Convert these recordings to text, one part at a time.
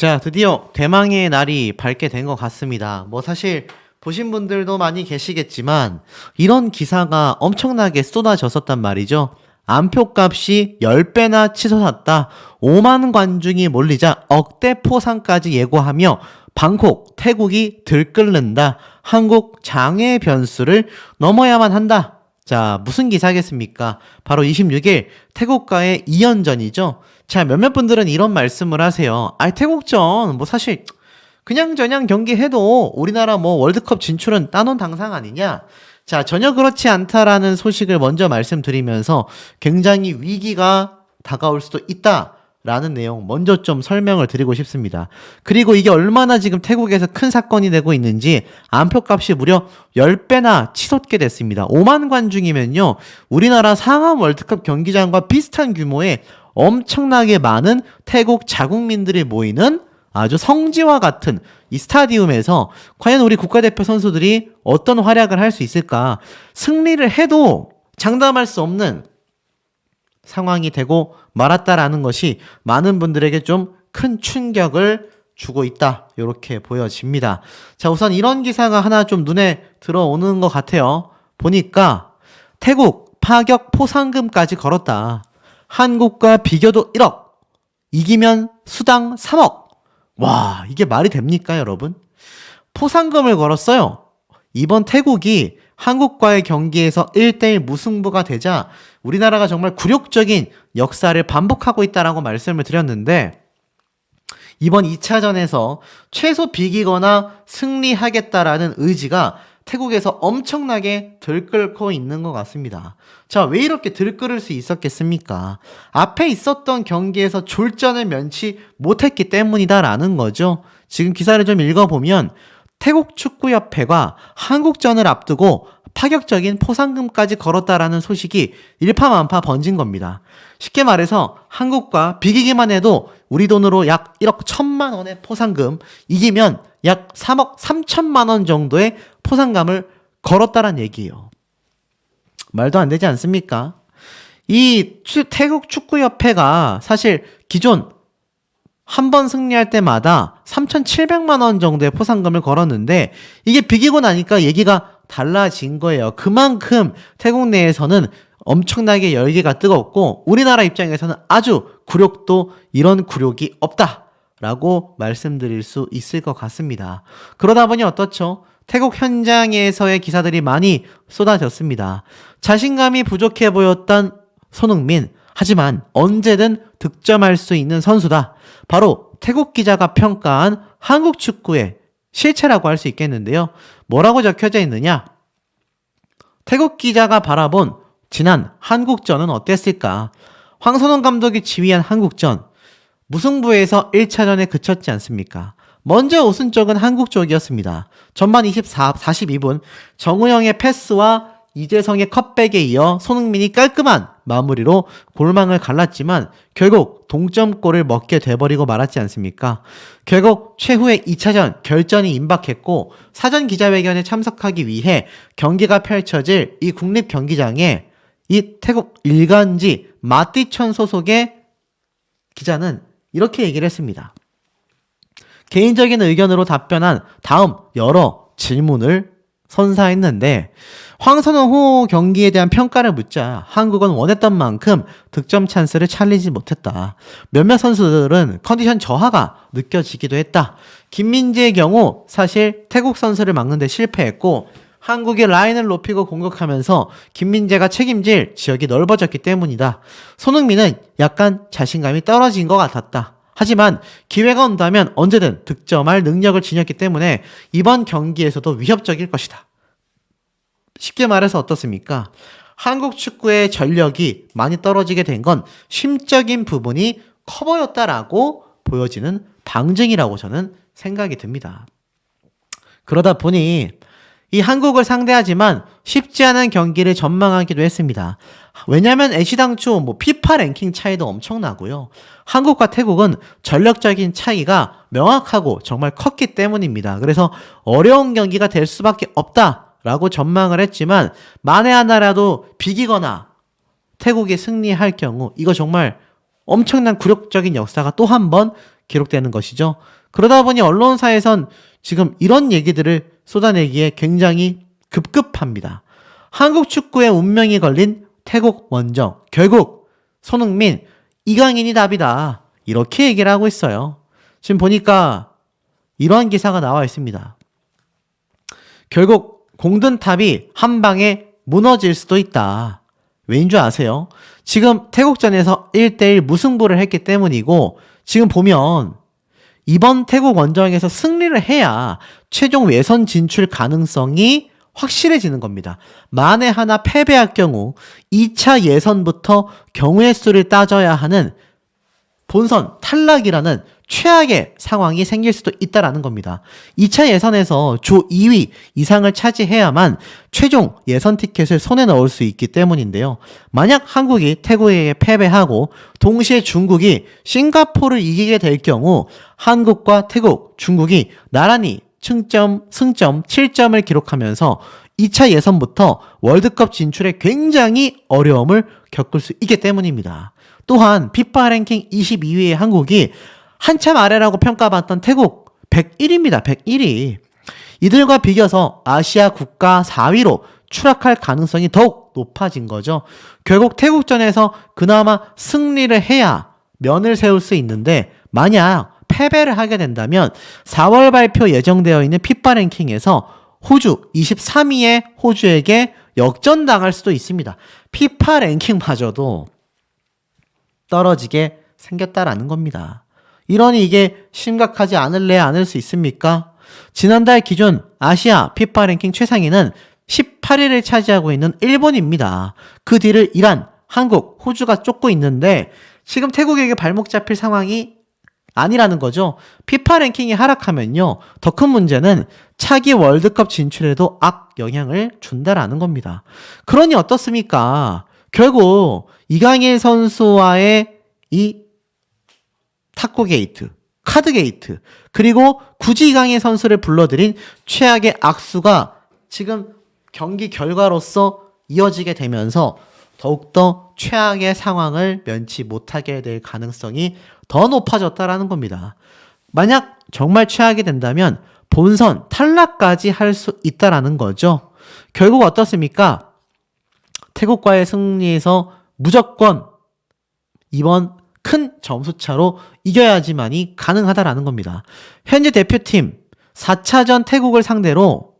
자, 드디어 대망의 날이 밝게 된 것 같습니다. 뭐 사실 보신 분들도 많이 계시겠지만 이런 기사가 엄청나게 쏟아졌었단 말이죠. 안표값이 10배나 치솟았다. 5만 관중이 몰리자 억대 포상까지 예고하며 방콕, 태국이 들끓는다. 한국 장외 변수를 넘어야만 한다. 자, 무슨 기사겠습니까? 바로 26일 태국과의 2연전이죠. 자, 몇몇 분들은 이런 말씀을 하세요. 태국전 뭐 사실 그냥저냥 경기해도 우리나라 뭐 월드컵 진출은 따놓은 당상 아니냐? 자, 전혀 그렇지 않다라는 소식을 먼저 말씀드리면서 굉장히 위기가 다가올 수도 있다라는 내용 먼저 좀 설명을 드리고 싶습니다. 그리고 이게 얼마나 지금 태국에서 큰 사건이 되고 있는지 안표값이 무려 10배나 치솟게 됐습니다. 5만 관중이면요, 우리나라 상암 월드컵 경기장과 비슷한 규모의 엄청나게 많은 태국 자국민들이 모이는 아주 성지와 같은 이 스타디움에서 과연 우리 국가대표 선수들이 어떤 활약을 할 수 있을까? 승리를 해도 장담할 수 없는 상황이 되고 말았다라는 것이 많은 분들에게 좀 큰 충격을 주고 있다, 이렇게 보여집니다. 자, 우선 이런 기사가 하나 좀 눈에 들어오는 것 같아요. 보니까 태국 파격 포상금까지 걸었다. 한국과 비교도 1억, 이기면 수당 3억. 와, 이게 말이 됩니까, 여러분? 포상금을 걸었어요. 이번 태국이 한국과의 경기에서 1대1 무승부가 되자 우리나라가 정말 굴욕적인 역사를 반복하고 있다라고 말씀을 드렸는데, 이번 2차전에서 최소 비기거나 승리하겠다라는 의지가 태국에서 엄청나게 들끓고 있는 것 같습니다. 자, 왜 이렇게 들끓을 수 있었겠습니까? 앞에 있었던 경기에서 졸전을 면치 못했기 때문이다라는 거죠. 지금 기사를 좀 읽어보면 태국 축구협회가 한국전을 앞두고 파격적인 포상금까지 걸었다라는 소식이 일파만파 번진 겁니다. 쉽게 말해서 한국과 비기기만 해도 우리 돈으로 약 1억 1천만 원의 포상금, 이기면 약 3억 3천만 원 정도의 포상금을 걸었다란 얘기예요. 말도 안 되지 않습니까? 이 태국 축구협회가 사실 기존 한 번 승리할 때마다 3,700만 원 정도의 포상금을 걸었는데, 이게 비기고 나니까 얘기가 달라진 거예요. 그만큼 태국 내에서는 엄청나게 열기가 뜨겁고 우리나라 입장에서는 아주 굴욕도 이런 굴욕이 없다라고 말씀드릴 수 있을 것 같습니다. 그러다 보니 어떻죠? 태국 현장에서의 기사들이 많이 쏟아졌습니다. 자신감이 부족해 보였던 손흥민, 하지만 언제든 득점할 수 있는 선수다. 바로 태국 기자가 평가한 한국 축구의 실체라고 할 수 있겠는데요. 뭐라고 적혀져 있느냐? 태국 기자가 바라본 지난 한국전은 어땠을까? 황선홍 감독이 지휘한 한국전, 무승부에서 1차전에 그쳤지 않습니까? 먼저 웃은 쪽은 한국 쪽이었습니다. 전반 42분 정우영의 패스와 이재성의 컷백에 이어 손흥민이 깔끔한 마무리로 골망을 갈랐지만 결국 동점골을 먹게 돼버리고 말았지 않습니까? 결국 최후의 2차전 결전이 임박했고, 사전 기자회견에 참석하기 위해 경기가 펼쳐질 이 국립경기장에 이 태국 일간지 마띠천 소속의 기자는 이렇게 얘기를 했습니다. 개인적인 의견으로 답변한 다음 여러 질문을 선사했는데, 황선홍 호 경기에 대한 평가를 묻자 한국은 원했던 만큼 득점 찬스를 찰리지 못했다. 몇몇 선수들은 컨디션 저하가 느껴지기도 했다. 김민재의 경우 사실 태국 선수를 막는 데 실패했고, 한국이 라인을 높이고 공격하면서 김민재가 책임질 지역이 넓어졌기 때문이다. 손흥민은 약간 자신감이 떨어진 것 같았다. 하지만 기회가 온다면 언제든 득점할 능력을 지녔기 때문에 이번 경기에서도 위협적일 것이다. 쉽게 말해서 어떻습니까? 한국 축구의 전력이 많이 떨어지게 된 건 심적인 부분이 커 보였다라고 보여지는 방증이라고 저는 생각이 듭니다. 그러다 보니 이 한국을 상대하지만 쉽지 않은 경기를 전망하기도 했습니다. 왜냐하면 애시당초 피파 랭킹 차이도 엄청나고요. 한국과 태국은 전력적인 차이가 명확하고 정말 컸기 때문입니다. 그래서 어려운 경기가 될 수밖에 없다라고 전망을 했지만, 만에 하나라도 비기거나 태국이 승리할 경우 이거 정말 엄청난 굴욕적인 역사가 또 한 번 기록되는 것이죠. 그러다 보니 언론사에선 지금 이런 얘기들을 쏟아내기에 굉장히 급급합니다. 한국 축구의 운명이 걸린 태국 원정, 결국 손흥민, 이강인이 답이다. 이렇게 얘기를 하고 있어요. 지금 보니까 이러한 기사가 나와 있습니다. 결국 공든탑이 한 방에 무너질 수도 있다. 왜인 줄 아세요? 지금 태국전에서 1대1 무승부를 했기 때문이고, 지금 보면 이번 태국 원정에서 승리를 해야 최종 예선 진출 가능성이 확실해지는 겁니다. 만에 하나 패배할 경우 2차 예선부터 경우의 수를 따져야 하는 본선 탈락이라는 최악의 상황이 생길 수도 있다라는 겁니다. 2차 예선에서 조 2위 이상을 차지해야만 최종 예선 티켓을 손에 넣을 수 있기 때문인데요. 만약 한국이 태국에게 패배하고 동시에 중국이 싱가포르를 이기게 될 경우 한국과 태국, 중국이 나란히 승점 7점을 기록하면서 2차 예선부터 월드컵 진출에 굉장히 어려움을 겪을 수 있기 때문입니다. 또한 FIFA 랭킹 22위의 한국이 한참 아래라고 평가받던 태국 101위입니다. 101위. 이들과 비교서 아시아 국가 4위로 추락할 가능성이 더욱 높아진 거죠. 결국 태국전에서 그나마 승리를 해야 면을 세울 수 있는데, 만약 패배를 하게 된다면 4월 발표 예정되어 있는 FIFA 랭킹에서 호주 23위의 호주에게 역전당할 수도 있습니다. FIFA 랭킹마저도 떨어지게 생겼다라는 겁니다. 이러니 이게 심각하지 않을 수 있습니까? 지난달 기준 아시아 FIFA 랭킹 최상위는 18위를 차지하고 있는 일본입니다. 그 뒤를 이란, 한국, 호주가 쫓고 있는데 지금 태국에게 발목 잡힐 상황이 아니라는 거죠. FIFA 랭킹이 하락하면요, 더 큰 문제는 차기 월드컵 진출에도 악영향을 준다라는 겁니다. 그러니 어떻습니까? 결국 이강인 선수와의 이 탁구 게이트, 카드 게이트, 그리고 굳이 이강인 선수를 불러들인 최악의 악수가 지금 경기 결과로서 이어지게 되면서 더욱더 최악의 상황을 면치 못하게 될 가능성이 더 높아졌다라는 겁니다. 만약 정말 최악이 된다면 본선 탈락까지 할 수 있다라는 거죠. 결국 어떻습니까? 태국과의 승리에서 무조건 이번 큰 점수차로 이겨야지만이 가능하다라는 겁니다. 현재 대표팀 4차전 태국을 상대로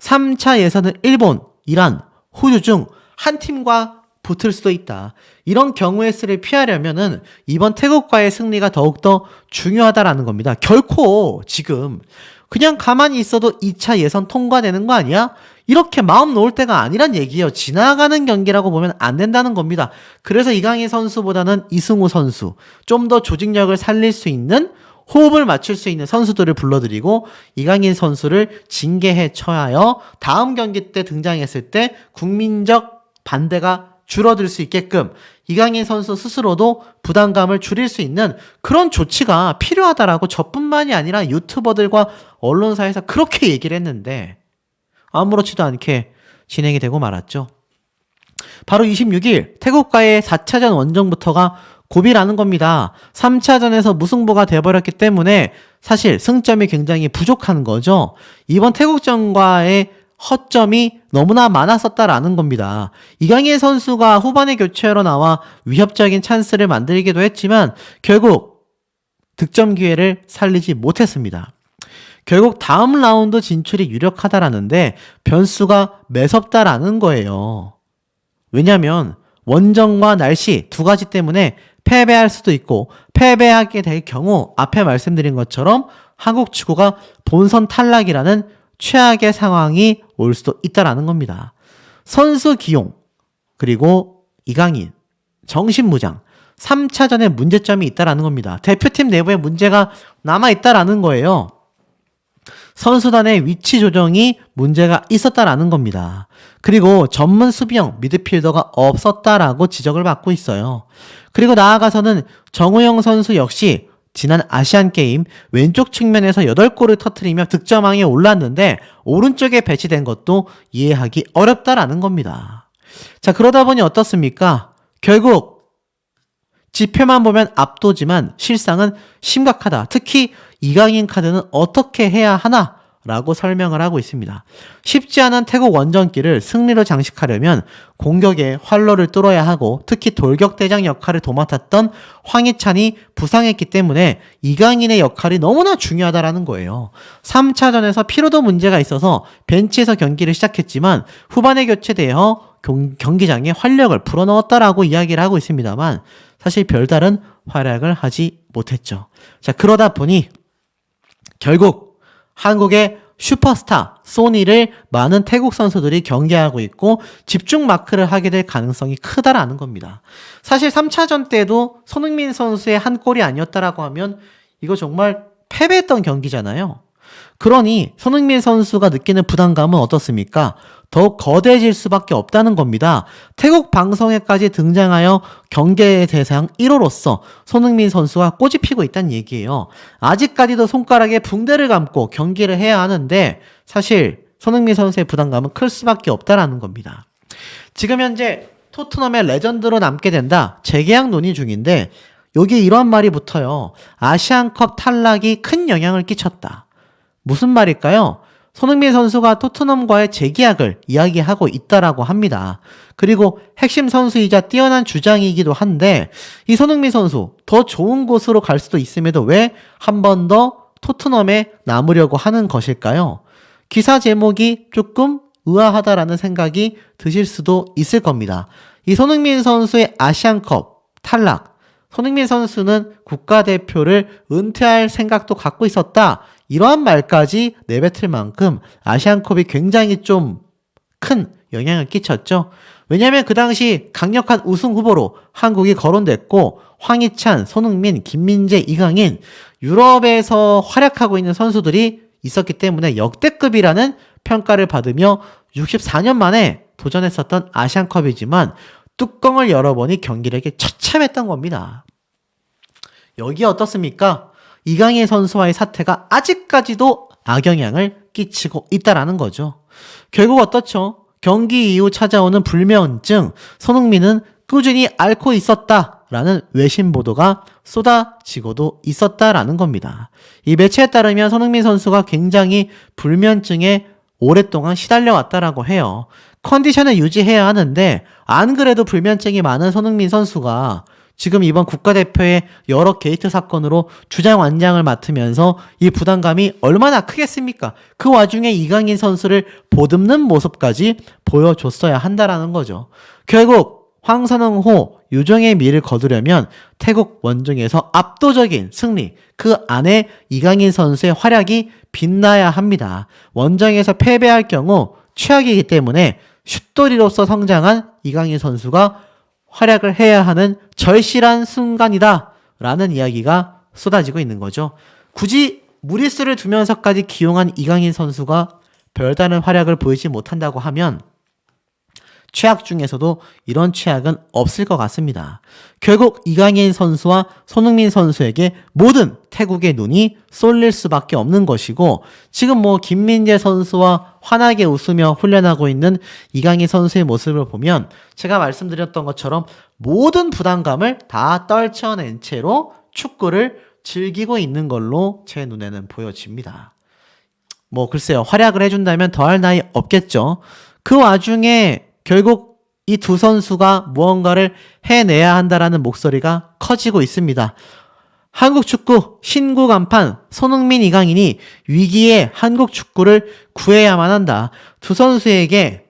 3차 예선은 일본, 이란, 호주 중 한 팀과 붙을 수도 있다. 이런 경우의 수를 피하려면은 이번 태국과의 승리가 더욱더 중요하다라는 겁니다. 결코 지금 그냥 가만히 있어도 2차 예선 통과되는 거 아니야? 이렇게 마음 놓을 때가 아니란 얘기예요. 지나가는 경기라고 보면 안 된다는 겁니다. 그래서 이강인 선수보다는 이승우 선수, 좀 더 조직력을 살릴 수 있는, 호흡을 맞출 수 있는 선수들을 불러들이고 이강인 선수를 징계해 쳐야 하여 다음 경기 때 등장했을 때 국민적 반대가 줄어들 수 있게끔 이강인 선수 스스로도 부담감을 줄일 수 있는 그런 조치가 필요하다라고 저뿐만이 아니라 유튜버들과 언론사에서 그렇게 얘기를 했는데 아무렇지도 않게 진행이 되고 말았죠. 바로 26일 태국과의 4차전 원정부터가 고비라는 겁니다. 3차전에서 무승부가 돼버렸기 때문에 사실 승점이 굉장히 부족한 거죠. 이번 태국전과의 허점이 너무나 많았었다라는 겁니다. 이강인 선수가 후반에 교체하러 나와 위협적인 찬스를 만들기도 했지만 결국 득점 기회를 살리지 못했습니다. 결국 다음 라운드 진출이 유력하다라는데 변수가 매섭다라는 거예요. 왜냐하면 원정과 날씨 두 가지 때문에 패배할 수도 있고, 패배하게 될 경우 앞에 말씀드린 것처럼 한국 축구가 본선 탈락이라는 최악의 상황이 올 수도 있다라는 겁니다. 선수 기용, 그리고 이강인, 정신무장, 3차전에 문제점이 있다라는 겁니다. 대표팀 내부에 문제가 남아있다라는 거예요. 선수단의 위치 조정이 문제가 있었다라는 겁니다. 그리고 전문 수비형 미드필더가 없었다라고 지적을 받고 있어요. 그리고 나아가서는 정우영 선수 역시 지난 아시안게임 왼쪽 측면에서 8골을 터뜨리며 득점왕에 올랐는데 오른쪽에 배치된 것도 이해하기 어렵다라는 겁니다. 자, 그러다 보니 어떻습니까? 결국 지표만 보면 압도지만 실상은 심각하다. 특히 이강인 카드는 어떻게 해야 하나? 라고 설명을 하고 있습니다. 쉽지 않은 태국 원정길을 승리로 장식하려면 공격에 활로를 뚫어야 하고 특히 돌격대장 역할을 도맡았던 황희찬이 부상했기 때문에 이강인의 역할이 너무나 중요하다라는 거예요. 3차전에서 피로도 문제가 있어서 벤치에서 경기를 시작했지만 후반에 교체되어 경기장에 활력을 불어넣었다라고 이야기를 하고 있습니다만 사실 별다른 활약을 하지 못했죠. 자, 그러다 보니 결국 한국의 슈퍼스타 소니를 많은 태국 선수들이 경계하고 있고 집중 마크를 하게 될 가능성이 크다라는 겁니다. 사실 3차전 때도 손흥민 선수의 한 골이 아니었다라고 하면 이거 정말 패배했던 경기잖아요. 그러니 손흥민 선수가 느끼는 부담감은 어떻습니까? 더욱 거대해질 수밖에 없다는 겁니다. 태국 방송에까지 등장하여 경계의 대상 1호로서 손흥민 선수가 꼬집 피고 있다는 얘기예요. 아직까지도 손가락에 붕대를 감고 경기를 해야 하는데 사실 손흥민 선수의 부담감은 클 수밖에 없다라는 겁니다. 지금 현재 토트넘의 레전드로 남게 된다. 재계약 논의 중인데 여기 이런 말이 붙어요. 아시안컵 탈락이 큰 영향을 끼쳤다. 무슨 말일까요? 손흥민 선수가 토트넘과의 재계약을 이야기하고 있다라고 합니다. 그리고 핵심 선수이자 뛰어난 주장이기도 한데 이 손흥민 선수 더 좋은 곳으로 갈 수도 있음에도 왜 한 번 더 토트넘에 남으려고 하는 것일까요? 기사 제목이 조금 의아하다라는 생각이 드실 수도 있을 겁니다. 이 손흥민 선수의 아시안컵 탈락, 손흥민 선수는 국가대표를 은퇴할 생각도 갖고 있었다. 이러한 말까지 내뱉을 만큼 아시안컵이 굉장히 좀 큰 영향을 끼쳤죠. 왜냐하면 그 당시 강력한 우승 후보로 한국이 거론됐고 황희찬, 손흥민, 김민재, 이강인 유럽에서 활약하고 있는 선수들이 있었기 때문에 역대급이라는 평가를 받으며 64년 만에 도전했었던 아시안컵이지만 뚜껑을 열어보니 경기력이 처참했던 겁니다. 여기 어떻습니까? 이강인 선수와의 사태가 아직까지도 악영향을 끼치고 있다라는 거죠. 결국 어떻죠? 경기 이후 찾아오는 불면증, 손흥민은 꾸준히 앓고 있었다라는 외신 보도가 쏟아지고도 있었다라는 겁니다. 이 매체에 따르면 손흥민 선수가 굉장히 불면증에 오랫동안 시달려왔다라고 해요. 컨디션을 유지해야 하는데 안 그래도 불면증이 많은 손흥민 선수가 지금 이번 국가대표의 여러 게이트 사건으로 주장 완장을 맡으면서 이 부담감이 얼마나 크겠습니까? 그 와중에 이강인 선수를 보듬는 모습까지 보여줬어야 한다라는 거죠. 결국 황선홍호, 유종의 미를 거두려면 태국 원정에서 압도적인 승리, 그 안에 이강인 선수의 활약이 빛나야 합니다. 원정에서 패배할 경우 최악이기 때문에 슛돌이로서 성장한 이강인 선수가 활약을 해야 하는 절실한 순간이다 라는 이야기가 쏟아지고 있는 거죠. 굳이 무리수를 두면서까지 기용한 이강인 선수가 별다른 활약을 보이지 못한다고 하면 최악 중에서도 이런 최악은 없을 것 같습니다. 결국 이강인 선수와 손흥민 선수에게 모든 태국의 눈이 쏠릴 수밖에 없는 것이고 지금 김민재 선수와 환하게 웃으며 훈련하고 있는 이강인 선수의 모습을 보면 제가 말씀드렸던 것처럼 모든 부담감을 다 떨쳐낸 채로 축구를 즐기고 있는 걸로 제 눈에는 보여집니다. 글쎄요. 활약을 해준다면 더할 나위 없겠죠. 그 와중에 결국 이 두 선수가 무언가를 해내야 한다라는 목소리가 커지고 있습니다. 한국 축구 신구 간판 손흥민, 이강인이 위기에 한국 축구를 구해야만 한다. 두 선수에게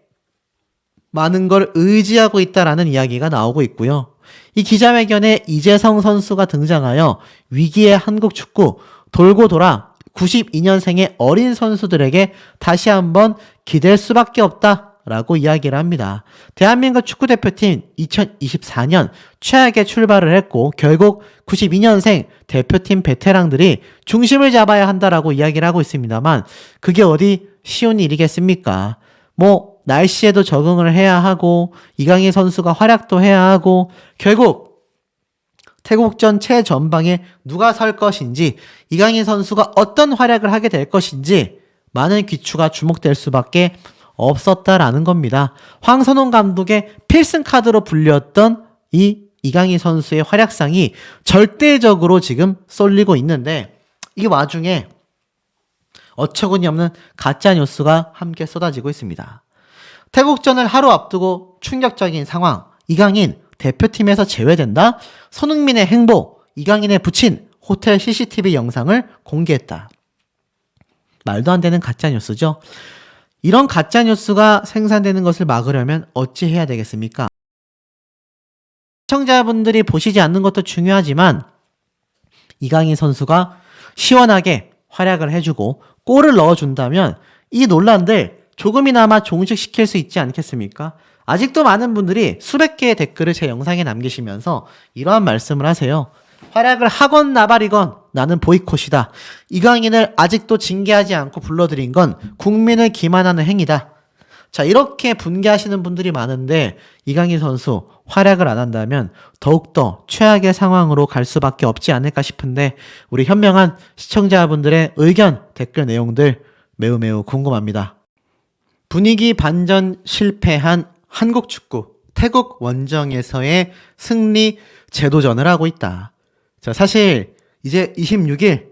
많은 걸 의지하고 있다라는 이야기가 나오고 있고요. 이 기자회견에 이재성 선수가 등장하여 위기의 한국 축구 돌고 돌아 92년생의 어린 선수들에게 다시 한번 기댈 수밖에 없다. 라고 이야기를 합니다. 대한민국 축구대표팀 2024년 최악의 출발을 했고 결국 92년생 대표팀 베테랑들이 중심을 잡아야 한다라고 이야기를 하고 있습니다만 그게 어디 쉬운 일이겠습니까? 날씨에도 적응을 해야 하고 이강인 선수가 활약도 해야 하고 결국 태국전 최전방에 누가 설 것인지 이강인 선수가 어떤 활약을 하게 될 것인지 많은 귀추가 주목될 수밖에 없었다라는 겁니다. 황선홍 감독의 필승 카드로 불렸던 이 이강인 선수의 활약상이 절대적으로 지금 쏠리고 있는데 이 와중에 어처구니 없는 가짜뉴스가 함께 쏟아지고 있습니다. 태국전을 하루 앞두고 충격적인 상황, 이강인 대표팀에서 제외된다? 손흥민의 행보, 이강인의 붙인 호텔 CCTV 영상을 공개했다. 말도 안 되는 가짜뉴스죠. 이런 가짜뉴스가 생산되는 것을 막으려면 어찌 해야 되겠습니까? 시청자분들이 보시지 않는 것도 중요하지만 이강인 선수가 시원하게 활약을 해주고 골을 넣어준다면 이 논란들 조금이나마 종식시킬 수 있지 않겠습니까? 아직도 많은 분들이 수백 개의 댓글을 제 영상에 남기시면서 이러한 말씀을 하세요. 활약을 하건 나발이건 나는 보이콧이다. 이강인을 아직도 징계하지 않고 불러들인 건 국민을 기만하는 행위다. 자, 이렇게 분개하시는 분들이 많은데 이강인 선수 활약을 안 한다면 더욱더 최악의 상황으로 갈 수밖에 없지 않을까 싶은데 우리 현명한 시청자분들의 의견, 댓글 내용들 매우 궁금합니다. 분위기 반전 실패한 한국 축구, 태국 원정에서의 승리 재도전을 하고 있다. 자, 사실 이제 26일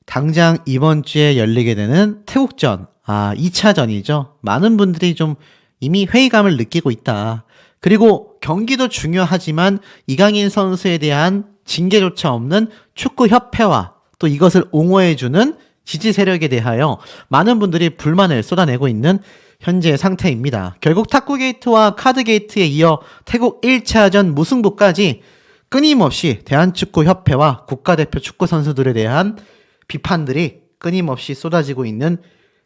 당장 이번 주에 열리게 되는 태국전, 2차전이죠. 많은 분들이 좀 이미 회의감을 느끼고 있다. 그리고 경기도 중요하지만 이강인 선수에 대한 징계조차 없는 축구협회와 또 이것을 옹호해주는 지지 세력에 대하여 많은 분들이 불만을 쏟아내고 있는 현재 상태입니다. 결국 탁구게이트와 카드게이트에 이어 태국 1차전 무승부까지 끊임없이 대한축구협회와 국가대표 축구선수들에 대한 비판들이 끊임없이 쏟아지고 있는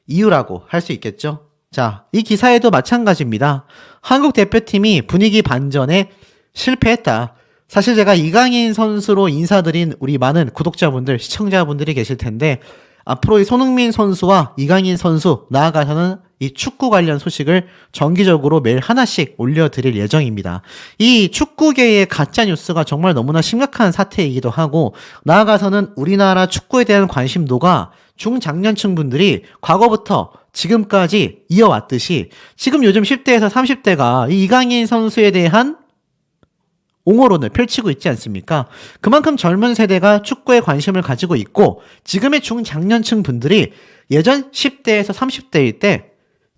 이유라고 할 수 있겠죠. 자, 이 기사에도 마찬가지입니다. 한국 대표팀이 분위기 반전에 실패했다. 사실 제가 이강인 선수로 인사드린 우리 많은 구독자분들, 시청자분들이 계실 텐데 앞으로 이 손흥민 선수와 이강인 선수 나아가서는 이 축구 관련 소식을 정기적으로 매일 하나씩 올려드릴 예정입니다. 이 축구계의 가짜뉴스가 정말 너무나 심각한 사태이기도 하고 나아가서는 우리나라 축구에 대한 관심도가 중장년층 분들이 과거부터 지금까지 이어왔듯이 지금 요즘 10대에서 30대가 이 이강인 선수에 대한 옹호론을 펼치고 있지 않습니까? 그만큼 젊은 세대가 축구에 관심을 가지고 있고 지금의 중장년층 분들이 예전 10대에서 30대일 때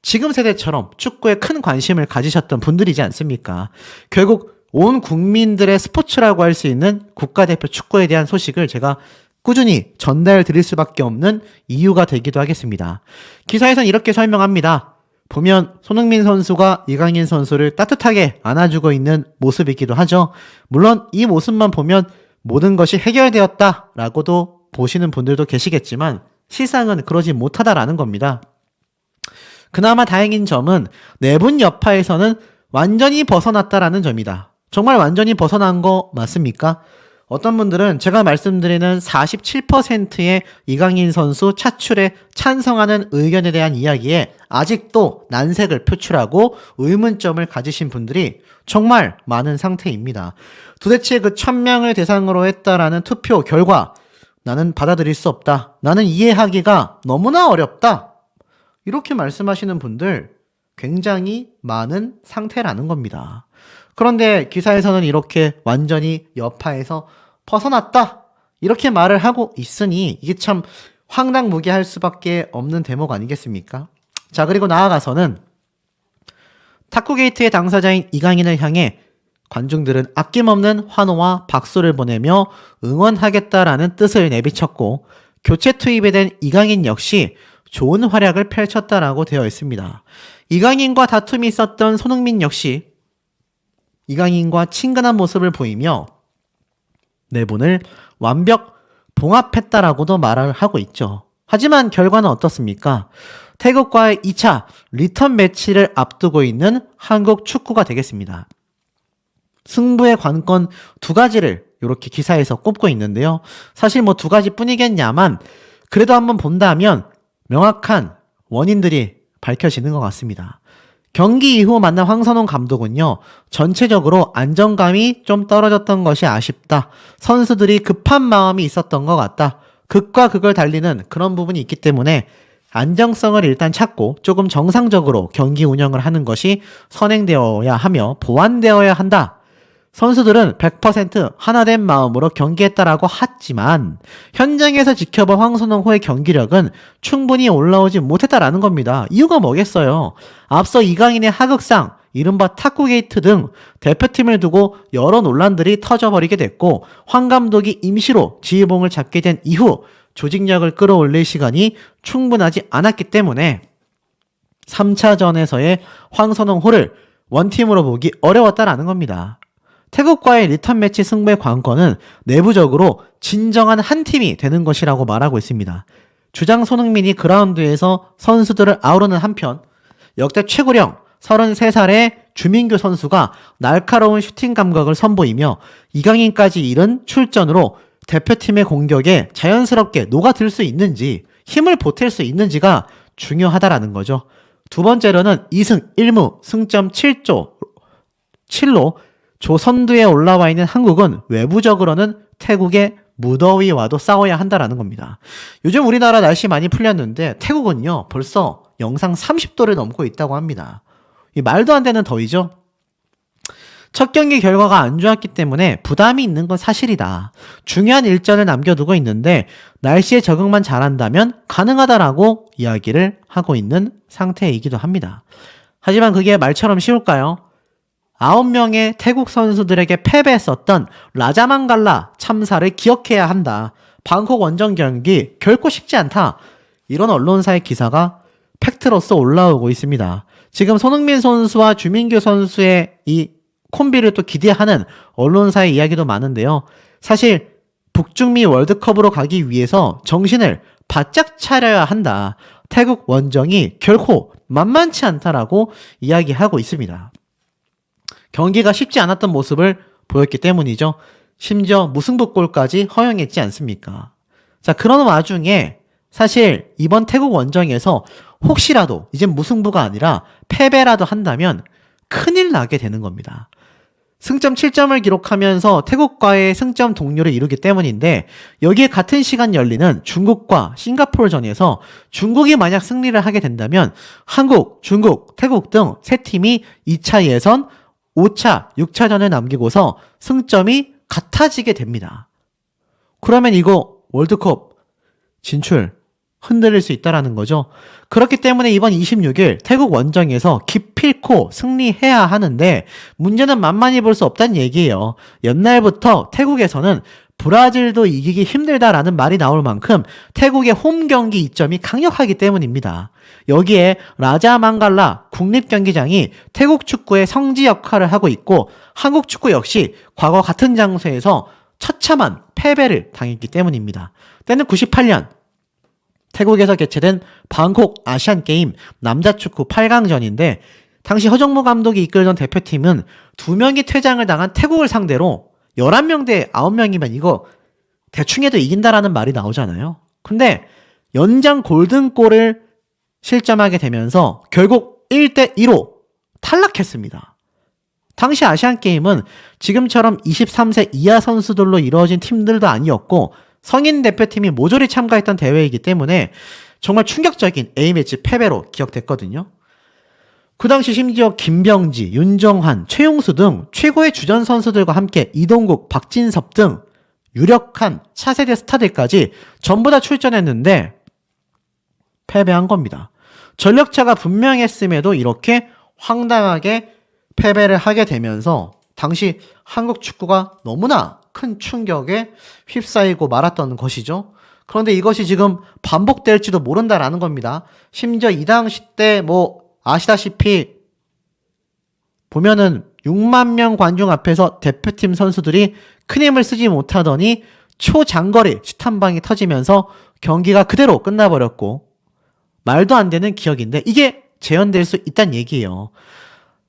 지금 세대처럼 축구에 큰 관심을 가지셨던 분들이지 않습니까? 결국 온 국민들의 스포츠라고 할 수 있는 국가대표 축구에 대한 소식을 제가 꾸준히 전달 드릴 수밖에 없는 이유가 되기도 하겠습니다. 기사에선 이렇게 설명합니다. 보면 손흥민 선수가 이강인 선수를 따뜻하게 안아주고 있는 모습이기도 하죠. 물론 이 모습만 보면 모든 것이 해결되었다라고도 보시는 분들도 계시겠지만 실상은 그러지 못하다라는 겁니다. 그나마 다행인 점은 내분 여파에서는 완전히 벗어났다라는 점이다. 정말 완전히 벗어난 거 맞습니까? 어떤 분들은 제가 말씀드리는 47%의 이강인 선수 차출에 찬성하는 의견에 대한 이야기에 아직도 난색을 표출하고 의문점을 가지신 분들이 정말 많은 상태입니다. 도대체 그 1000명을 대상으로 했다라는 투표 결과 나는 받아들일 수 없다. 나는 이해하기가 너무나 어렵다. 이렇게 말씀하시는 분들 굉장히 많은 상태라는 겁니다. 그런데 기사에서는 이렇게 완전히 여파에서 벗어났다 이렇게 말을 하고 있으니 이게 참 황당무계할 수밖에 없는 대목 아니겠습니까? 자, 그리고 나아가서는 탁구게이트의 당사자인 이강인을 향해 관중들은 아낌없는 환호와 박수를 보내며 응원하겠다라는 뜻을 내비쳤고 교체 투입에 된 이강인 역시 좋은 활약을 펼쳤다라고 되어 있습니다. 이강인과 다툼이 있었던 손흥민 역시 이강인과 친근한 모습을 보이며 내분을 완벽 봉합했다라고도 말을 하고 있죠. 하지만 결과는 어떻습니까? 태국과의 2차 리턴 매치를 앞두고 있는 한국 축구가 되겠습니다. 승부의 관건 두 가지를 이렇게 기사에서 꼽고 있는데요. 사실 뭐 두 가지뿐이겠냐만 그래도 한번 본다면 명확한 원인들이 밝혀지는 것 같습니다. 경기 이후 만난 황선홍 감독은요, 전체적으로 안정감이 좀 떨어졌던 것이 아쉽다. 선수들이 급한 마음이 있었던 것 같다. 극과 극을 달리는 그런 부분이 있기 때문에 안정성을 일단 찾고 조금 정상적으로 경기 운영을 하는 것이 선행되어야 하며 보완되어야 한다. 선수들은 100% 하나된 마음으로 경기했다라고 하지만 현장에서 지켜본 황선홍호의 경기력은 충분히 올라오지 못했다라는 겁니다. 이유가 뭐겠어요? 앞서 이강인의 하극상, 이른바 탁구게이트 등 대표팀을 두고 여러 논란들이 터져버리게 됐고 황 감독이 임시로 지휘봉을 잡게 된 이후 조직력을 끌어올릴 시간이 충분하지 않았기 때문에 3차전에서의 황선홍호를 원팀으로 보기 어려웠다라는 겁니다. 태국과의 리턴 매치 승부의 관건은 내부적으로 진정한 한 팀이 되는 것이라고 말하고 있습니다. 주장 손흥민이 그라운드에서 선수들을 아우르는 한편 역대 최고령 33살의 주민규 선수가 날카로운 슈팅 감각을 선보이며 이강인까지 이른 출전으로 대표팀의 공격에 자연스럽게 녹아들 수 있는지 힘을 보탤 수 있는지가 중요하다라는 거죠. 두 번째로는 2승 1무 승점 7로 조선두에 올라와 있는 한국은 외부적으로는 태국의 무더위와도 싸워야 한다라는 겁니다. 요즘 우리나라 날씨 많이 풀렸는데 태국은요 벌써 영상 30도를 넘고 있다고 합니다. 이 말도 안 되는 더위죠. 첫 경기 결과가 안 좋았기 때문에 부담이 있는 건 사실이다. 중요한 일정을 남겨두고 있는데 날씨에 적응만 잘한다면 가능하다라고 이야기를 하고 있는 상태이기도 합니다. 하지만 그게 말처럼 쉬울까요? 9명의 태국 선수들에게 패배했었던 라자망갈라 참사를 기억해야 한다. 방콕 원정 경기 결코 쉽지 않다. 이런 언론사의 기사가 팩트로서 올라오고 있습니다. 지금 손흥민 선수와 주민규 선수의 이 콤비를 또 기대하는 언론사의 이야기도 많은데요. 사실 북중미 월드컵으로 가기 위해서 정신을 바짝 차려야 한다. 태국 원정이 결코 만만치 않다라고 이야기하고 있습니다. 경기가 쉽지 않았던 모습을 보였기 때문이죠. 심지어 무승부골까지 허용했지 않습니까? 자, 그런 와중에 사실 이번 태국 원정에서 혹시라도 이제 무승부가 아니라 패배라도 한다면 큰일 나게 되는 겁니다. 승점 7점을 기록하면서 태국과의 승점 동률을 이루기 때문인데 여기에 같은 시간 열리는 중국과 싱가포르전에서 중국이 만약 승리를 하게 된다면 한국, 중국, 태국 등 세 팀이 2차 예선, 5차, 6차전을 남기고서 승점이 같아지게 됩니다. 그러면 이거 월드컵 진출 흔들릴 수 있다라는 거죠. 그렇기 때문에 이번 26일 태국 원정에서 기필코 승리해야 하는데 문제는 만만히 볼 수 없다는 얘기예요. 옛날부터 태국에서는 브라질도 이기기 힘들다라는 말이 나올 만큼 태국의 홈 경기 이점이 강력하기 때문입니다. 여기에 라자망갈라 국립경기장이 태국 축구의 성지 역할을 하고 있고 한국 축구 역시 과거 같은 장소에서 처참한 패배를 당했기 때문입니다. 때는 98년 태국에서 개최된 방콕 아시안게임 남자축구 8강전인데 당시 허정무 감독이 이끌던 대표팀은 2명이 퇴장을 당한 태국을 상대로 11명 대 9명이면 이거 대충 해도 이긴다라는 말이 나오잖아요. 근데 연장 골든골을 실점하게 되면서 결국 1대2로 탈락했습니다. 당시 아시안게임은 지금처럼 23세 이하 선수들로 이루어진 팀들도 아니었고 성인 대표팀이 모조리 참가했던 대회이기 때문에 정말 충격적인 A매치 패배로 기억됐거든요. 그 당시 심지어 김병지, 윤정환, 최용수 등 최고의 주전 선수들과 함께 이동국, 박진섭 등 유력한 차세대 스타들까지 전부 다 출전했는데 패배한 겁니다. 전력차가 분명했음에도 이렇게 황당하게 패배를 하게 되면서 당시 한국 축구가 너무나 큰 충격에 휩싸이고 말았던 것이죠. 그런데 이것이 지금 반복될지도 모른다라는 겁니다. 심지어 이 당시 때 아시다시피 보면은 6만 명 관중 앞에서 대표팀 선수들이 큰 힘을 쓰지 못하더니 초장거리 슛 한 방이 터지면서 경기가 그대로 끝나버렸고 말도 안 되는 기억인데 이게 재현될 수 있다는 얘기예요.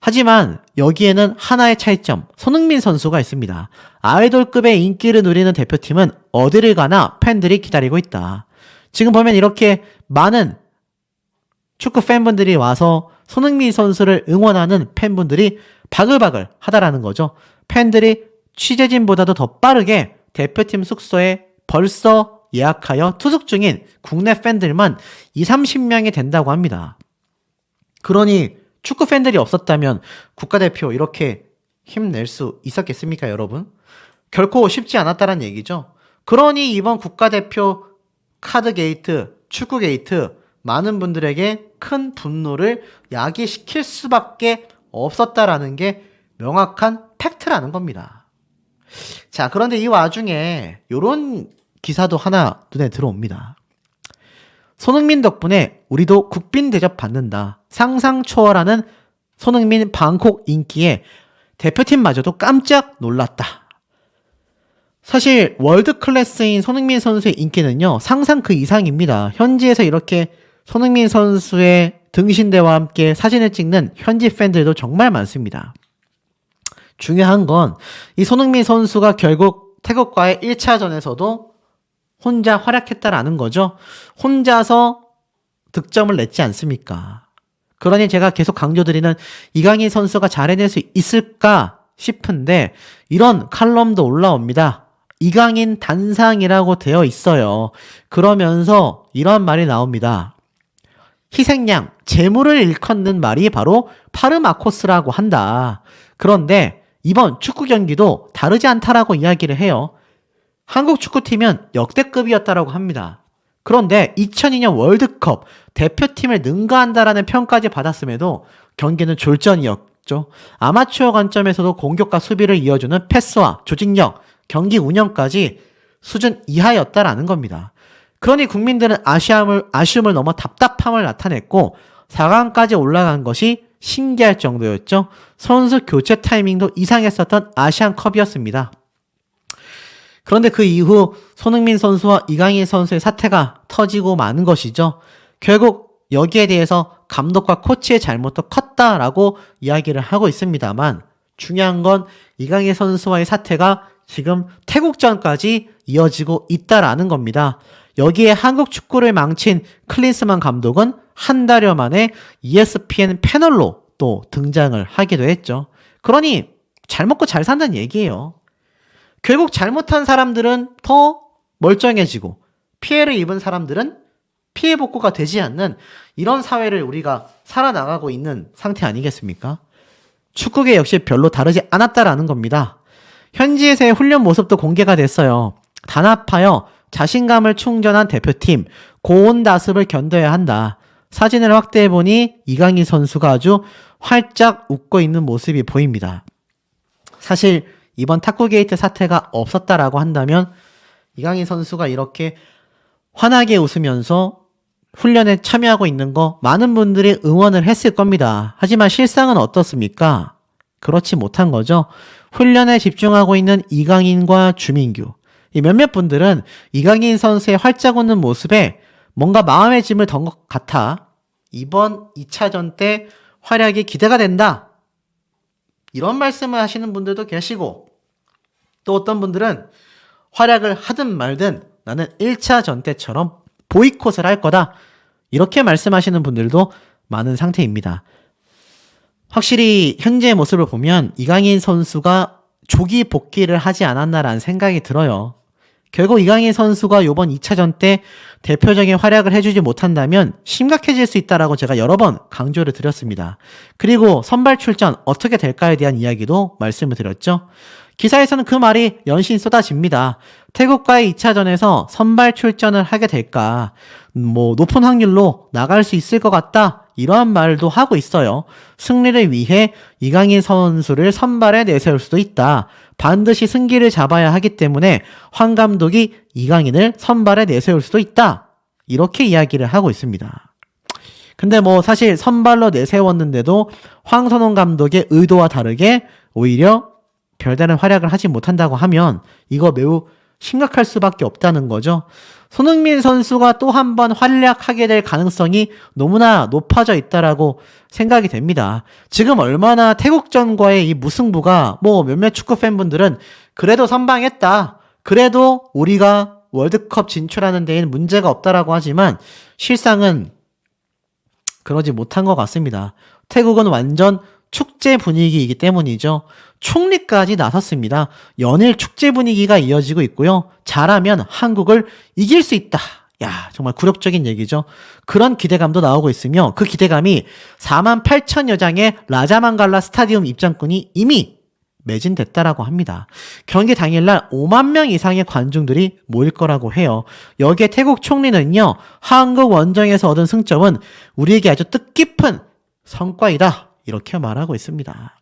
하지만 여기에는 하나의 차이점, 손흥민 선수가 있습니다. 아이돌급의 인기를 누리는 대표팀은 어디를 가나 팬들이 기다리고 있다. 지금 보면 이렇게 많은 축구 팬분들이 와서 손흥민 선수를 응원하는 팬분들이 바글바글 하다라는 거죠. 팬들이 취재진보다도 더 빠르게 대표팀 숙소에 벌써 예약하여 투숙 중인 국내 팬들만 20-30명이 된다고 합니다. 그러니 축구 팬들이 없었다면 국가대표 이렇게 힘낼 수 있었겠습니까, 여러분? 결코 쉽지 않았다는 얘기죠. 그러니 이번 국가대표 카드 게이트, 축구 게이트, 많은 분들에게 큰 분노를 야기시킬 수밖에 없었다라는 게 명확한 팩트라는 겁니다. 자, 그런데 이 와중에 요런 기사도 하나 눈에 들어옵니다. 손흥민 덕분에 우리도 국빈 대접 받는다. 상상 초월하는 손흥민 방콕 인기에 대표팀마저도 깜짝 놀랐다. 사실 월드 클래스인 손흥민 선수의 인기는요, 상상 그 이상입니다. 현지에서 이렇게 손흥민 선수의 등신대와 함께 사진을 찍는 현지 팬들도 정말 많습니다. 중요한 건 이 손흥민 선수가 결국 태국과의 1차전에서도 혼자 활약했다라는 거죠. 혼자서 득점을 냈지 않습니까? 그러니 제가 계속 강조드리는 이강인 선수가 잘해낼 수 있을까 싶은데 이런 칼럼도 올라옵니다. 이강인 단상이라고 되어 있어요. 그러면서 이런 말이 나옵니다. 희생양, 재물을 일컫는 말이 바로 파르마코스라고 한다. 그런데 이번 축구 경기도 다르지 않다라고 이야기를 해요. 한국 축구팀은 역대급이었다라고 합니다. 그런데 2002년 월드컵 대표팀을 능가한다라는 평까지 받았음에도 경기는 졸전이었죠. 아마추어 관점에서도 공격과 수비를 이어주는 패스와 조직력, 경기 운영까지 수준 이하였다라는 겁니다. 그러니 국민들은 아쉬움을 넘어 답답함을 나타냈고 4강까지 올라간 것이 신기할 정도였죠. 선수 교체 타이밍도 이상했었던 아시안컵이었습니다. 그런데 그 이후 손흥민 선수와 이강인 선수의 사태가 터지고 마는 것이죠. 결국 여기에 대해서 감독과 코치의 잘못도 컸다라고 이야기를 하고 있습니다만 중요한 건 이강인 선수와의 사태가 지금 태국전까지 이어지고 있다라는 겁니다. 여기에 한국 축구를 망친 클린스만 감독은 한 달여 만에 ESPN 패널로 또 등장을 하기도 했죠. 그러니 잘 먹고 잘 산다는 얘기예요. 결국 잘못한 사람들은 더 멀쩡해지고 피해를 입은 사람들은 피해 복구가 되지 않는 이런 사회를 우리가 살아나가고 있는 상태 아니겠습니까? 축구계 역시 별로 다르지 않았다라는 겁니다. 현지에서의 훈련 모습도 공개가 됐어요. 단합하여 자신감을 충전한 대표팀, 고온다습을 견뎌야 한다. 사진을 확대해보니 이강인 선수가 아주 활짝 웃고 있는 모습이 보입니다. 사실 이번 탁구게이트 사태가 없었다라고 한다면 이강인 선수가 이렇게 환하게 웃으면서 훈련에 참여하고 있는 거 많은 분들이 응원을 했을 겁니다. 하지만 실상은 어떻습니까? 그렇지 못한 거죠. 훈련에 집중하고 있는 이강인과 주민규. 이 몇몇 분들은 이강인 선수의 활짝 웃는 모습에 뭔가 마음의 짐을 던 것 같아 이번 2차전 때 활약이 기대가 된다. 이런 말씀을 하시는 분들도 계시고 또 어떤 분들은 활약을 하든 말든 나는 1차전 때처럼 보이콧을 할 거다. 이렇게 말씀하시는 분들도 많은 상태입니다. 확실히 현재의 모습을 보면 이강인 선수가 조기 복귀를 하지 않았나라는 생각이 들어요. 결국 이강인 선수가 이번 2차전 때 대표적인 활약을 해주지 못한다면 심각해질 수 있다라고 제가 여러 번 강조를 드렸습니다. 그리고 선발 출전 어떻게 될까에 대한 이야기도 말씀을 드렸죠. 기사에서는 그 말이 연신 쏟아집니다. 태국과의 2차전에서 선발 출전을 하게 될까? 높은 확률로 나갈 수 있을 것 같다. 이러한 말도 하고 있어요. 승리를 위해 이강인 선수를 선발에 내세울 수도 있다. 반드시 승기를 잡아야 하기 때문에 황 감독이 이강인을 선발에 내세울 수도 있다. 이렇게 이야기를 하고 있습니다. 근데 사실 선발로 내세웠는데도 황선홍 감독의 의도와 다르게 오히려 별다른 활약을 하지 못한다고 하면 이거 매우 심각할 수밖에 없다는 거죠. 손흥민 선수가 또 한 번 활약하게 될 가능성이 너무나 높아져 있다라고 생각이 됩니다. 지금 얼마나 태국전과의 이 무승부가 몇몇 축구 팬분들은 그래도 선방했다. 그래도 우리가 월드컵 진출하는 데에는 문제가 없다라고 하지만 실상은 그러지 못한 것 같습니다. 태국은 완전 축제 분위기이기 때문이죠. 총리까지 나섰습니다. 연일 축제 분위기가 이어지고 있고요. 잘하면 한국을 이길 수 있다. 야, 정말 굴욕적인 얘기죠. 그런 기대감도 나오고 있으며 그 기대감이 48,000여 장의 라자만갈라 스타디움 입장권이 이미 매진됐다라고 합니다. 경기 당일날 5만 명 이상의 관중들이 모일 거라고 해요. 여기에 태국 총리는요, 한국 원정에서 얻은 승점은 우리에게 아주 뜻깊은 성과이다, 이렇게 말하고 있습니다.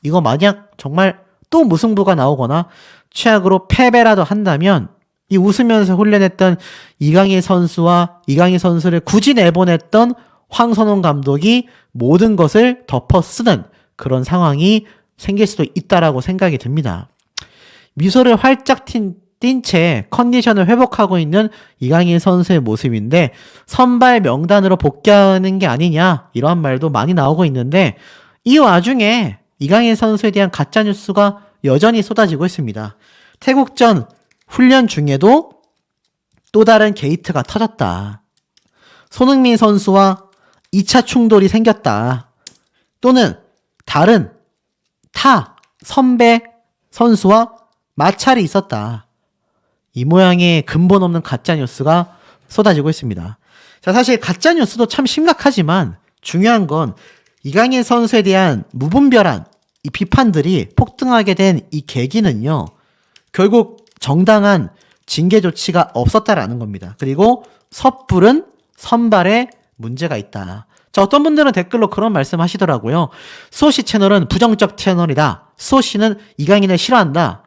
이거 만약 정말 또 무승부가 나오거나 최악으로 패배라도 한다면 이 웃으면서 훈련했던 이강인 선수를 굳이 내보냈던 황선홍 감독이 모든 것을 덮어 쓰는 그런 상황이 생길 수도 있다라고 생각이 듭니다. 미소를 활짝 띈 채 컨디션을 회복하고 있는 이강인 선수의 모습인데 선발 명단으로 복귀하는 게 아니냐, 이런 말도 많이 나오고 있는데 이 와중에 이강인 선수에 대한 가짜뉴스가 여전히 쏟아지고 있습니다. 태국전 훈련 중에도 또 다른 게이트가 터졌다. 손흥민 선수와 2차 충돌이 생겼다. 또는 다른 선배 선수와 마찰이 있었다. 이 모양의 근본 없는 가짜뉴스가 쏟아지고 있습니다. 자, 사실 가짜뉴스도 참 심각하지만 중요한 건 이강인 선수에 대한 무분별한 이 비판들이 폭등하게 된 이 계기는요, 결국 정당한 징계 조치가 없었다라는 겁니다. 그리고 섣부른 선발에 문제가 있다. 자, 어떤 분들은 댓글로 그런 말씀 하시더라고요. 수호씨 채널은 부정적 채널이다. 수호씨는 이강인을 싫어한다.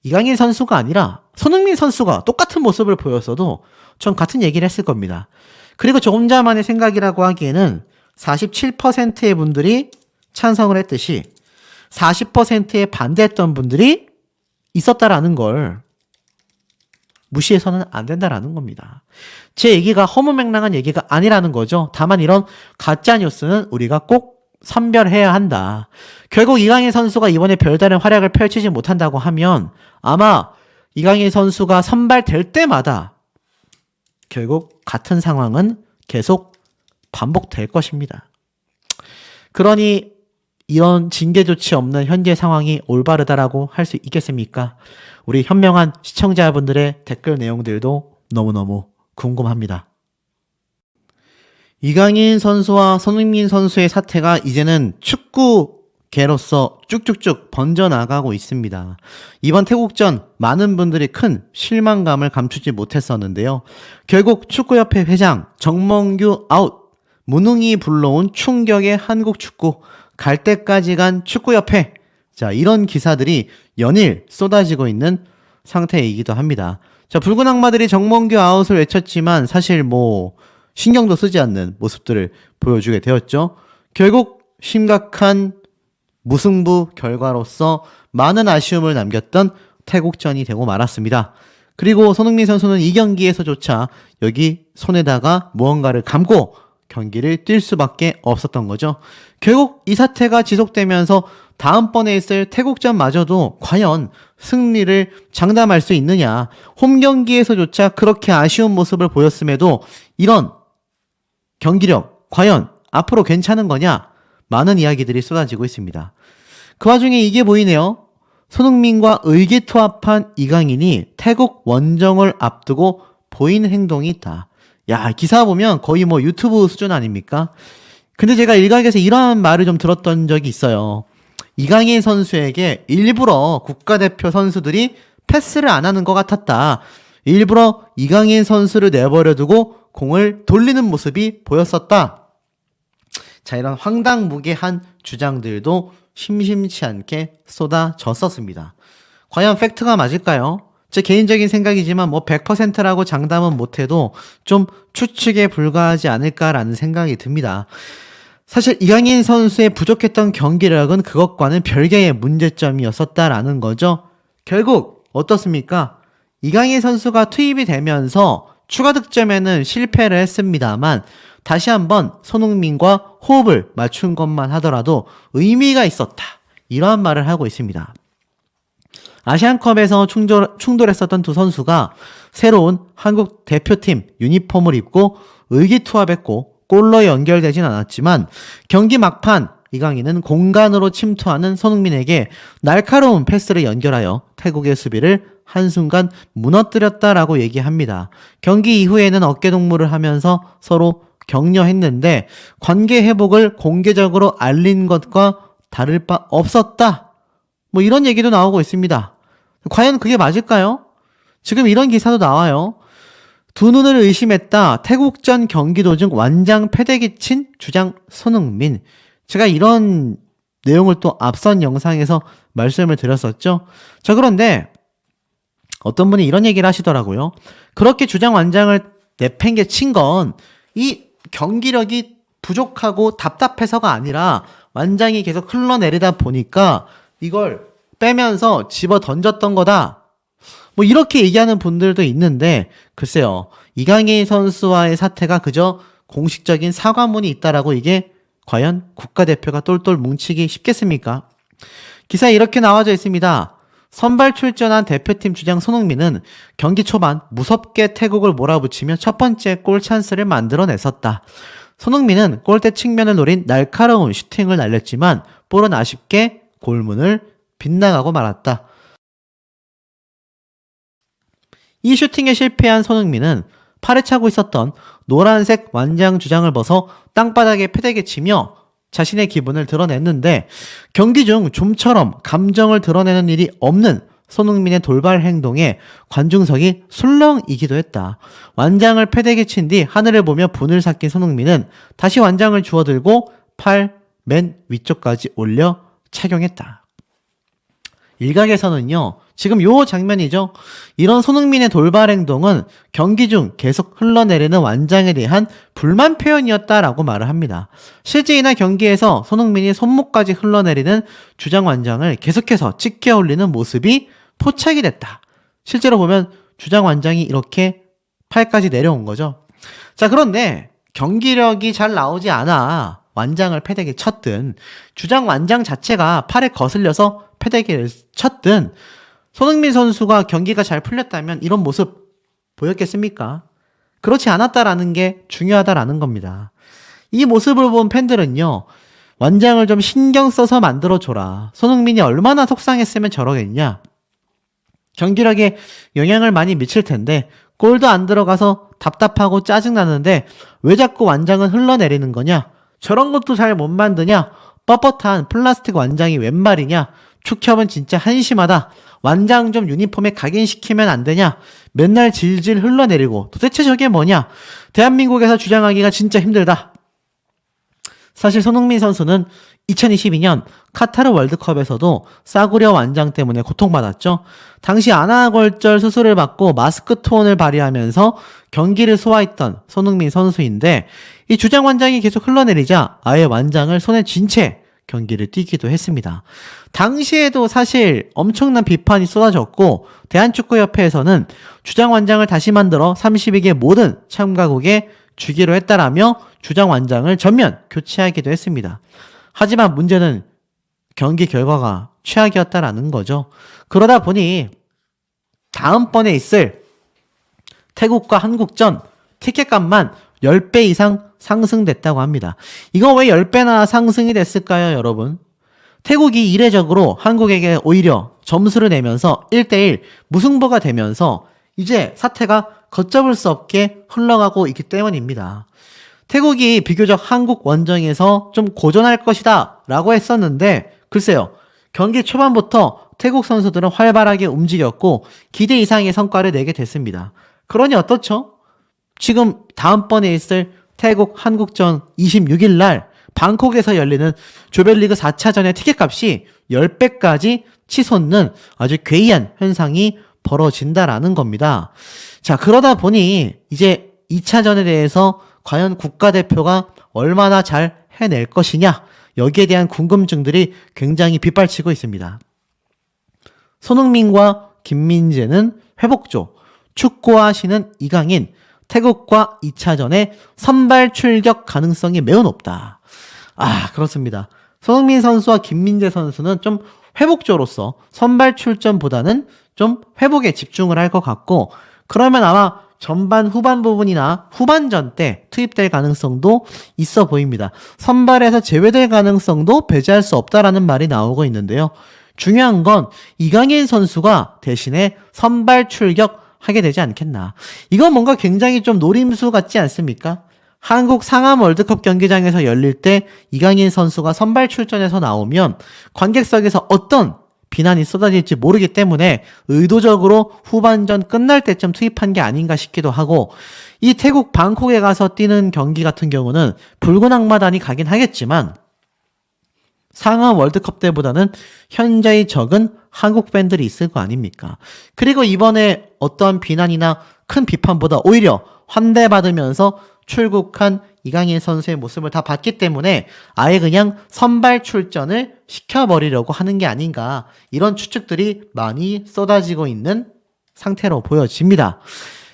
이강인 선수가 아니라 손흥민 선수가 똑같은 모습을 보였어도 전 같은 얘기를 했을 겁니다. 그리고 저 혼자만의 생각이라고 하기에는 47%의 분들이 찬성을 했듯이 40%의 반대했던 분들이 있었다라는 걸 무시해서는 안 된다라는 겁니다. 제 얘기가 허무맹랑한 얘기가 아니라는 거죠. 다만 이런 가짜뉴스는 우리가 꼭 선별해야 한다. 결국 이강인 선수가 이번에 별다른 활약을 펼치지 못한다고 하면 아마 이강인 선수가 선발될 때마다 결국 같은 상황은 계속 반복될 것입니다. 그러니 이런 징계 조치 없는 현재 상황이 올바르다라고 할 수 있겠습니까? 우리 현명한 시청자분들의 댓글 내용들도 너무너무 궁금합니다. 이강인 선수와 손흥민 선수의 사태가 이제는 축구계로서 쭉쭉쭉 번져나가고 있습니다. 이번 태국전 많은 분들이 큰 실망감을 감추지 못했었는데요. 결국 축구협회 회장 정몽규 아웃, 무능이 불러온 충격의 한국 축구, 갈 때까지 간 축구협회. 자, 이런 기사들이 연일 쏟아지고 있는 상태이기도 합니다. 자, 붉은 악마들이 정몽규 아웃을 외쳤지만 사실 신경도 쓰지 않는 모습들을 보여주게 되었죠. 결국 심각한 무승부 결과로서 많은 아쉬움을 남겼던 태국전이 되고 말았습니다. 그리고 손흥민 선수는 이 경기에서조차 여기 손에다가 무언가를 감고 경기를 뛸 수밖에 없었던 거죠. 결국 이 사태가 지속되면서 다음번에 있을 태국전마저도 과연 승리를 장담할 수 있느냐. 홈 경기에서조차 그렇게 아쉬운 모습을 보였음에도 이런 경기력 과연 앞으로 괜찮은 거냐. 많은 이야기들이 쏟아지고 있습니다. 그 와중에 이게 보이네요. 손흥민과 의기투합한 이강인이 태국 원정을 앞두고 보인 행동이 있다. 야, 기사 보면 거의 유튜브 수준 아닙니까? 근데 제가 일각에서 이러한 말을 좀 들었던 적이 있어요. 이강인 선수에게 일부러 국가대표 선수들이 패스를 안 하는 것 같았다. 일부러 이강인 선수를 내버려두고 공을 돌리는 모습이 보였었다. 자, 이런 황당무계한 주장들도 심심치 않게 쏟아졌었습니다. 과연 팩트가 맞을까요? 제 개인적인 생각이지만 100%라고 장담은 못해도 좀 추측에 불과하지 않을까라는 생각이 듭니다. 사실 이강인 선수의 부족했던 경기력은 그것과는 별개의 문제점이었었다라는 거죠. 결국 어떻습니까? 이강인 선수가 투입이 되면서 추가 득점에는 실패를 했습니다만 다시 한번 손흥민과 호흡을 맞춘 것만 하더라도 의미가 있었다. 이러한 말을 하고 있습니다. 아시안컵에서 충돌했었던 두 선수가 새로운 한국 대표팀 유니폼을 입고 의기투합했고 골로 연결되진 않았지만 경기 막판 이강인은 공간으로 침투하는 손흥민에게 날카로운 패스를 연결하여 태국의 수비를 한순간 무너뜨렸다라고 얘기합니다. 경기 이후에는 어깨동무를 하면서 서로 격려했는데 관계 회복을 공개적으로 알린 것과 다를 바 없었다. 뭐 이런 얘기도 나오고 있습니다. 과연 그게 맞을까요? 지금 이런 기사도 나와요. 두 눈을 의심했다. 태국전 경기 도중 완장 패대기 친 주장 손흥민. 제가 이런 내용을 또 앞선 영상에서 말씀을 드렸었죠. 자, 그런데 어떤 분이 이런 얘기를 하시더라고요. 그렇게 주장 완장을 내팽개 친 건 이 경기력이 부족하고 답답해서가 아니라 완장이 계속 흘러내리다 보니까 이걸 빼면서 집어 던졌던 거다. 뭐 이렇게 얘기하는 분들도 있는데 글쎄요. 이강인 선수와의 사태가 그저 공식적인 사과문이 있다라고 이게 과연 국가대표가 똘똘 뭉치기 쉽겠습니까? 기사에 이렇게 나와져 있습니다. 선발 출전한 대표팀 주장 손흥민은 경기 초반 무섭게 태국을 몰아붙이며 첫 번째 골 찬스를 만들어냈었다. 손흥민은 골대 측면을 노린 날카로운 슈팅을 날렸지만 볼은 아쉽게 골문을 빗나가고 말았다. 이 슈팅에 실패한 손흥민은 팔에 차고 있었던 노란색 완장 주장을 벗어 땅바닥에 패대기 치며 자신의 기분을 드러냈는데 경기 중 좀처럼 감정을 드러내는 일이 없는 손흥민의 돌발 행동에 관중석이 술렁이기도 했다. 완장을 패대기 친 뒤 하늘을 보며 분을 삭힌 손흥민은 다시 완장을 주워들고 팔 맨 위쪽까지 올려 착용했다. 일각에서는요. 지금 요 장면이죠. 이런 손흥민의 돌발 행동은 경기 중 계속 흘러내리는 완장에 대한 불만 표현이었다라고 말을 합니다. 실제 이날 경기에서 손흥민이 손목까지 흘러내리는 주장 완장을 계속해서 찍혀 올리는 모습이 포착이 됐다. 실제로 보면 주장 완장이 이렇게 팔까지 내려온 거죠. 자, 그런데 경기력이 잘 나오지 않아 완장을 패대기 쳤든 주장 완장 자체가 팔에 거슬려서 패대기를 쳤든 손흥민 선수가 경기가 잘 풀렸다면 이런 모습 보였겠습니까? 그렇지 않았다라는 게 중요하다라는 겁니다. 이 모습을 본 팬들은요. 완장을 좀 신경 써서 만들어줘라. 손흥민이 얼마나 속상했으면 저러겠냐. 경기력에 영향을 많이 미칠 텐데 골도 안 들어가서 답답하고 짜증나는데 왜 자꾸 완장은 흘러내리는 거냐. 저런 것도 잘 못 만드냐. 뻣뻣한 플라스틱 완장이 웬 말이냐. 축협은 진짜 한심하다. 완장 좀 유니폼에 각인시키면 안 되냐? 맨날 질질 흘러내리고 도대체 저게 뭐냐? 대한민국에서 주장하기가 진짜 힘들다. 사실 손흥민 선수는 2022년 카타르 월드컵에서도 싸구려 완장 때문에 고통받았죠. 당시 안아골절 수술을 받고 마스크 톤을 발휘하면서 경기를 소화했던 손흥민 선수인데 이 주장 완장이 계속 흘러내리자 아예 완장을 손에 쥔 채 경기를 뛰기도 했습니다. 당시에도 사실 엄청난 비판이 쏟아졌고 대한축구협회에서는 주장 완장을 다시 만들어 32개 모든 참가국에 주기로 했다라며 주장 완장을 전면 교체하기도 했습니다. 하지만 문제는 경기 결과가 최악이었다라는 거죠. 그러다 보니 다음번에 있을 태국과 한국전 티켓값만 10배 이상 상승됐다고 합니다. 이거 왜 10배나 상승이 됐을까요, 여러분? 태국이 이례적으로 한국에게 오히려 점수를 내면서 1대1 무승부가 되면서 이제 사태가 걷잡을 수 없게 흘러가고 있기 때문입니다. 태국이 비교적 한국 원정에서 좀 고전할 것이다 라고 했었는데 글쎄요. 경기 초반부터 태국 선수들은 활발하게 움직였고 기대 이상의 성과를 내게 됐습니다. 그러니 어떻죠? 지금 다음번에 있을 태국 한국전 26일 날 방콕에서 열리는 조별리그 4차전의 티켓값이 10배까지 치솟는 아주 괴이한 현상이 벌어진다라는 겁니다. 자, 그러다 보니 이제 2차전에 대해서 과연 국가대표가 얼마나 잘 해낼 것이냐 여기에 대한 궁금증들이 굉장히 빗발치고 있습니다. 손흥민과 김민재는 회복조, 축구하시는 이강인, 태국과 2차전에 선발 출격 가능성이 매우 높다. 그렇습니다. 손흥민 선수와 김민재 선수는 좀 회복조로서 선발 출전보다는 좀 회복에 집중을 할 것 같고 그러면 아마 전반 후반 부분이나 후반전 때 투입될 가능성도 있어 보입니다. 선발에서 제외될 가능성도 배제할 수 없다라는 말이 나오고 있는데요. 중요한 건 이강인 선수가 대신에 선발 출격하게 되지 않겠나. 이건 뭔가 굉장히 좀 노림수 같지 않습니까? 한국 상암 월드컵 경기장에서 열릴 때 이강인 선수가 선발 출전해서 나오면 관객석에서 어떤 비난이 쏟아질지 모르기 때문에 의도적으로 후반전 끝날 때쯤 투입한 게 아닌가 싶기도 하고, 이 태국 방콕에 가서 뛰는 경기 같은 경우는 붉은 악마단이 가긴 하겠지만 상암 월드컵 때보다는 현저히 적은 한국 팬들이 있을 거 아닙니까? 그리고 이번에 어떠한 비난이나 큰 비판보다 오히려 환대받으면서 출국한 이강인 선수의 모습을 다 봤기 때문에 아예 그냥 선발 출전을 시켜버리려고 하는 게 아닌가, 이런 추측들이 많이 쏟아지고 있는 상태로 보여집니다.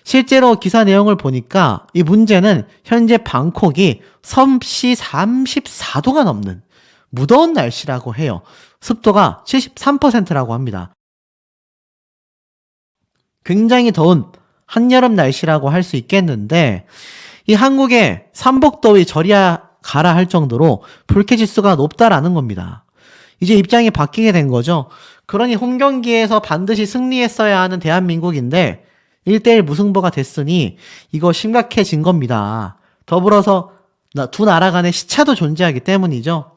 실제로 기사 내용을 보니까 이 문제는 현재 방콕이 섭씨 34도가 넘는 무더운 날씨라고 해요. 습도가 73%라고 합니다. 굉장히 더운 한여름 날씨라고 할 수 있겠는데, 이 한국의 삼복더위 저리야 가라 할 정도로 불쾌지수가 높다라는 겁니다. 이제 입장이 바뀌게 된 거죠. 그러니 홈경기에서 반드시 승리했어야 하는 대한민국인데 1대1 무승부가 됐으니 이거 심각해진 겁니다. 더불어서 두 나라 간의 시차도 존재하기 때문이죠.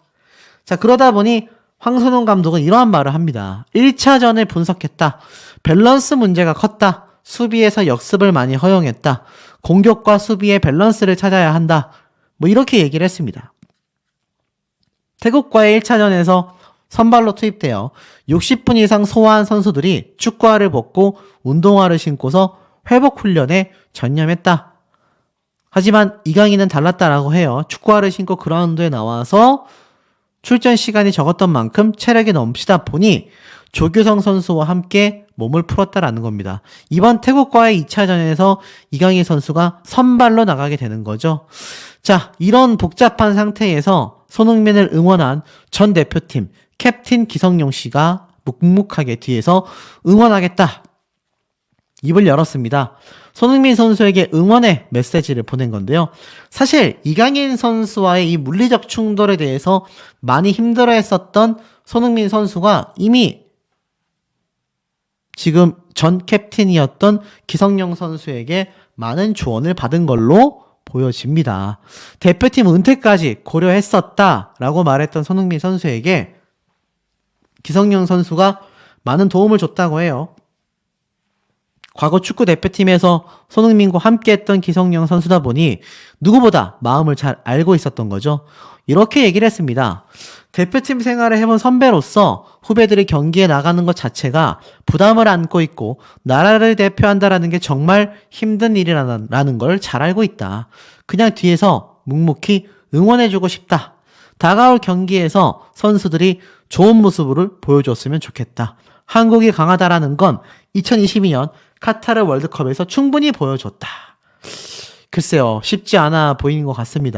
자, 그러다 보니 황선홍 감독은 이러한 말을 합니다. 1차전을 분석했다. 밸런스 문제가 컸다. 수비에서 역습을 많이 허용했다. 공격과 수비의 밸런스를 찾아야 한다. 뭐 이렇게 얘기를 했습니다. 태국과의 1차전에서 선발로 투입되어 60분 이상 소화한 선수들이 축구화를 벗고 운동화를 신고서 회복 훈련에 전념했다. 하지만 이강인은 달랐다라고 해요. 축구화를 신고 그라운드에 나와서 출전 시간이 적었던 만큼 체력이 넘치다 보니 조규성 선수와 함께 몸을 풀었다라는 겁니다. 이번 태국과의 2차전에서 이강인 선수가 선발로 나가게 되는 거죠. 자, 이런 복잡한 상태에서 손흥민을 응원한 전 대표팀 캡틴 기성용 씨가 묵묵하게 뒤에서 응원하겠다, 입을 열었습니다. 손흥민 선수에게 응원의 메시지를 보낸 건데요. 사실 이강인 선수와의 이 물리적 충돌에 대해서 많이 힘들어했었던 손흥민 선수가 이미 지금 전 캡틴이었던 기성용 선수에게 많은 조언을 받은 걸로 보여집니다. 대표팀 은퇴까지 고려했었다라고 말했던 손흥민 선수에게 기성용 선수가 많은 도움을 줬다고 해요. 과거 축구 대표팀에서 손흥민과 함께했던 기성용 선수다 보니 누구보다 마음을 잘 알고 있었던 거죠. 이렇게 얘기를 했습니다. 대표팀 생활을 해본 선배로서 후배들이 경기에 나가는 것 자체가 부담을 안고 있고 나라를 대표한다라는 게 정말 힘든 일이라는 걸 잘 알고 있다. 그냥 뒤에서 묵묵히 응원해주고 싶다. 다가올 경기에서 선수들이 좋은 모습을 보여줬으면 좋겠다. 한국이 강하다라는 건 2022년 카타르 월드컵에서 충분히 보여줬다. 글쎄요, 쉽지 않아 보이는 것 같습니다.